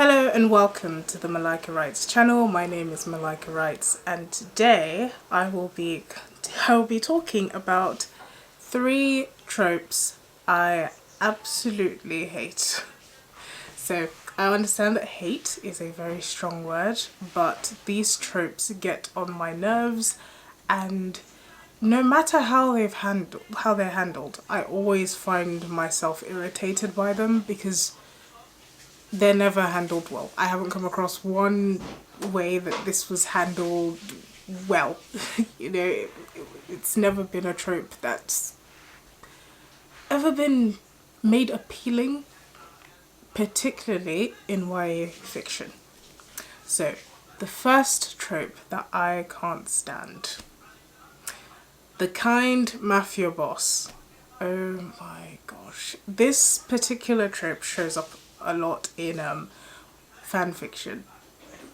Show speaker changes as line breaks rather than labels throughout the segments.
Hello and welcome to the Malika Writes channel. My name is Malika Writes and today I will be talking about 3 tropes I absolutely hate. So I understand that hate is a very strong word, but these tropes get on my nerves, and no matter how they're handled, I always find myself irritated by them because they're never handled well. I haven't come across one way that this was handled well. It's never been a trope that's ever been made appealing, particularly in YA fiction. So, the first trope that I can't stand. The kind mafia boss. Oh my gosh. This particular trope shows up a lot in fan fiction.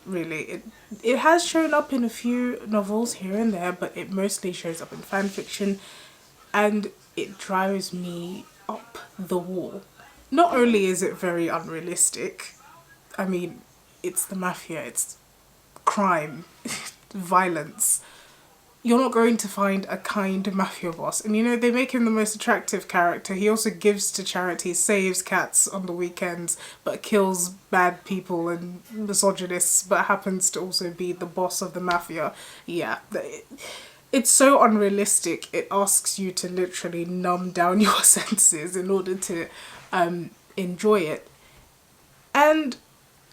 Really, it has shown up in a few novels here and there, but it mostly shows up in fan fiction, and it drives me up the wall. Not only is it very unrealistic, I mean, it's the mafia, it's crime, violence. You're not going to find a kind mafia boss. And they make him the most attractive character. He also gives to charity, saves cats on the weekends, but kills bad people and misogynists, but happens to also be the boss of the mafia. Yeah, it's so unrealistic. It asks you to literally numb down your senses in order to enjoy it. And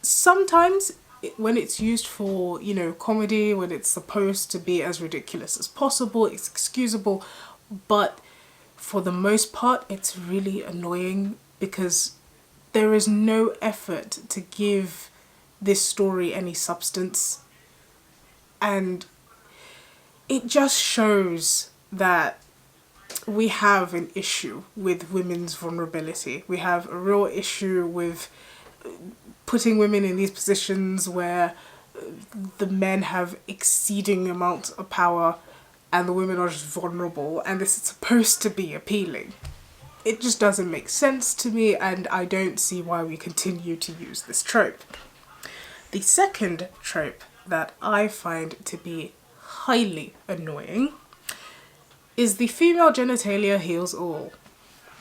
sometimes when it's used for, comedy, when it's supposed to be as ridiculous as possible, it's excusable, but for the most part, it's really annoying because there is no effort to give this story any substance, and it just shows that we have an issue with women's vulnerability. We have a real issue with putting women in these positions where the men have exceeding amounts of power and the women are just vulnerable, and this is supposed to be appealing. It just doesn't make sense to me, and I don't see why we continue to use this trope. The second trope that I find to be highly annoying is the female genitalia heals all.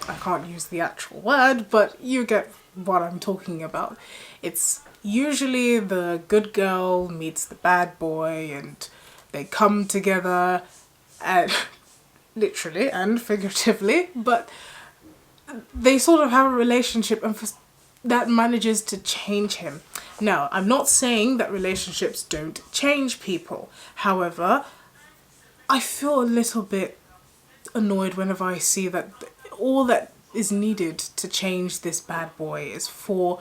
I can't use the actual word, but you get what I'm talking about. It's usually the good girl meets the bad boy and they come together, and literally and figuratively, but they sort of have a relationship, and that manages to change him. Now, I'm not saying that relationships don't change people. However, I feel a little bit annoyed whenever I see that all that is needed to change this bad boy is for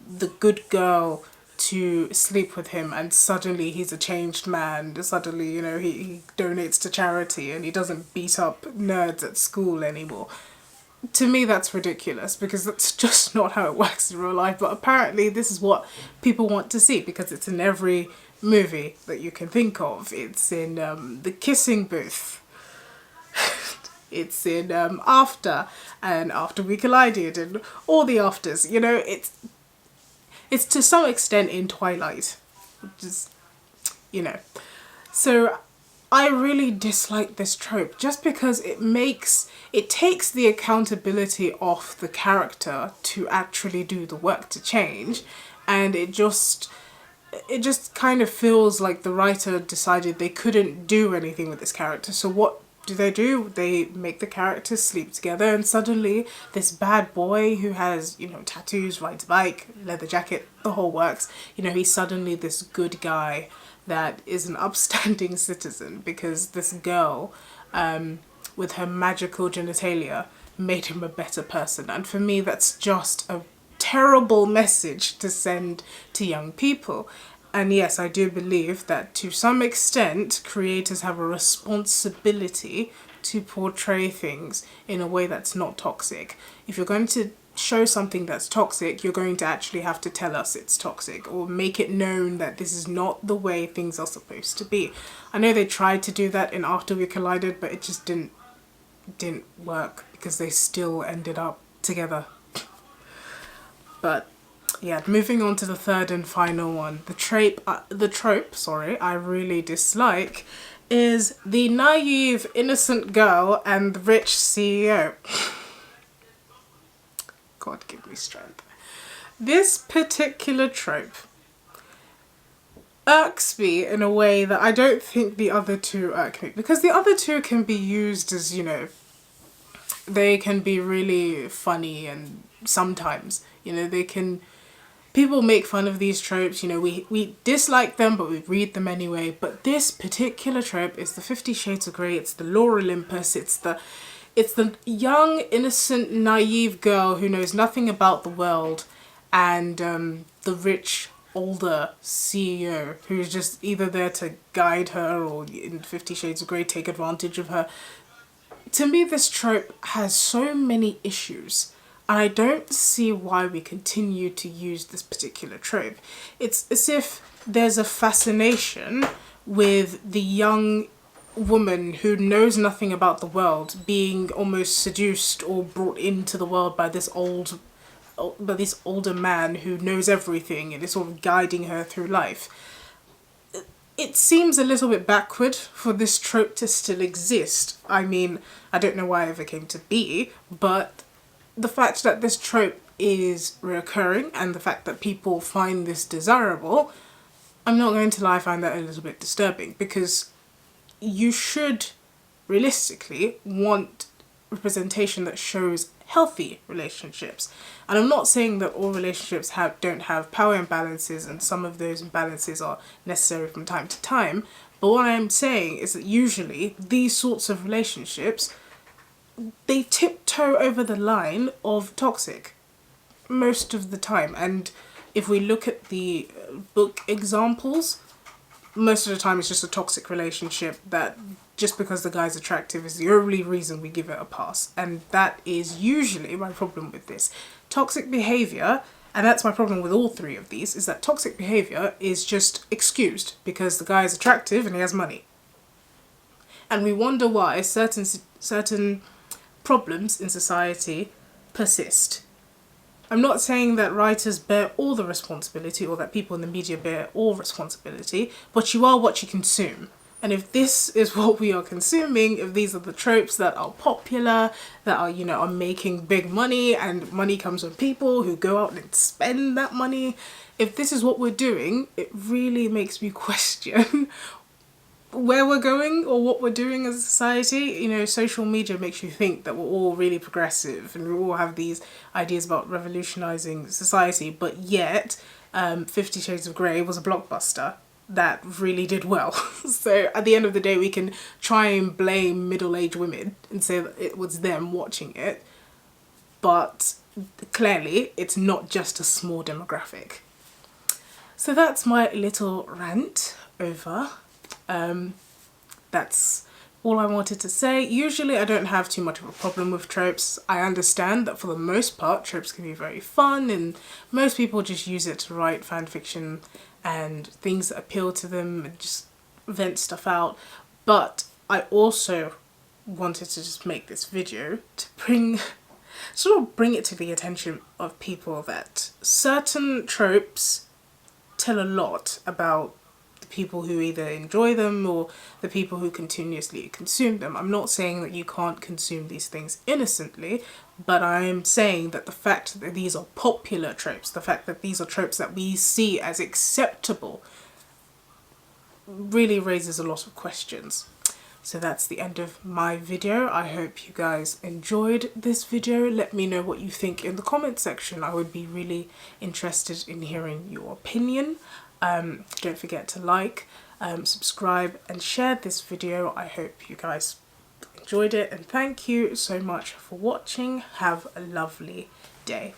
the good girl to sleep with him, and suddenly he's a changed man. Suddenly, he donates to charity and he doesn't beat up nerds at school anymore. To me, that's ridiculous because that's just not how it works in real life, but apparently this is what people want to see because it's in every movie that you can think of. It's in The Kissing Booth. It's in After, and After We Collided, and all the afters. It's to some extent in Twilight, just So I really dislike this trope just because it takes the accountability off the character to actually do the work to change, and it just kind of feels like the writer decided they couldn't do anything with this character. So what do? They make the characters sleep together, and suddenly this bad boy who has, tattoos, rides a bike, leather jacket, the whole works, he's suddenly this good guy that is an upstanding citizen because this girl with her magical genitalia made him a better person. And for me, that's just a terrible message to send to young people. And yes, I do believe that to some extent, creators have a responsibility to portray things in a way that's not toxic. If you're going to show something that's toxic, you're going to actually have to tell us it's toxic, or make it known that this is not the way things are supposed to be. I know they tried to do that in After We Collided, but it just didn't work because they still ended up together. But Yeah, moving on to the third and final one. The trope, sorry, I really dislike is the naive, innocent girl and the rich CEO. God give me strength. This particular trope irks me in a way that I don't think the other two irk me. Because the other two can be used as, you know, they can be really funny, and sometimes, you know, they can... People make fun of these tropes, you know, we dislike them, but we read them anyway. But this particular trope is the 50 Shades of Grey, it's the Lore Olympus, it's the young, innocent, naive girl who knows nothing about the world, and the rich, older CEO who's just either there to guide her or, in 50 Shades of Grey, take advantage of her. To me, this trope has so many issues. And I don't see why we continue to use this particular trope. It's as if there's a fascination with the young woman who knows nothing about the world being almost seduced or brought into the world by this older man who knows everything and is sort of guiding her through life. It seems a little bit backward for this trope to still exist. I mean, I don't know why it ever came to be, but the fact that this trope is recurring and the fact that people find this desirable, I'm not going to lie, I find that a little bit disturbing, because you should realistically want representation that shows healthy relationships. And I'm not saying that all relationships don't have power imbalances, and some of those imbalances are necessary from time to time, but what I'm saying is that usually these sorts of relationships, they tiptoe over the line of toxic most of the time. And if we look at the book examples, most of the time it's just a toxic relationship that just because the guy's attractive is the only reason we give it a pass. And that is usually my problem with this. Toxic behaviour, and that's my problem with all three of these, is that toxic behaviour is just excused because the guy is attractive and he has money. And we wonder why certain problems in society persist. I'm not saying that writers bear all the responsibility or that people in the media bear all responsibility, but you are what you consume. And if this is what we are consuming, if these are the tropes that are popular, that are, you know, are making big money, and money comes from people who go out and spend that money, if this is what we're doing, it really makes me question where we're going or what we're doing as a society. You know, social media makes you think that we're all really progressive and we all have these ideas about revolutionising society, but yet 50 Shades of Grey was a blockbuster that really did well. So at the end of the day, we can try and blame middle-aged women and say that it was them watching it, but clearly it's not just a small demographic. So that's my little rant over. That's all I wanted to say. Usually I don't have too much of a problem with tropes. I understand that for the most part tropes can be very fun and most people just use it to write fan fiction and things that appeal to them and just vent stuff out. But I also wanted to just make this video to bring it to the attention of people that certain tropes tell a lot about people who either enjoy them or the people who continuously consume them. I'm not saying that you can't consume these things innocently, but I'm saying that the fact that these are popular tropes, the fact that these are tropes that we see as acceptable, really raises a lot of questions. So that's the end of my video. I hope you guys enjoyed this video. Let me know what you think in the comment section. I would be really interested in hearing your opinion. Don't forget to like, subscribe and share this video. I hope you guys enjoyed it and thank you so much for watching. Have a lovely day.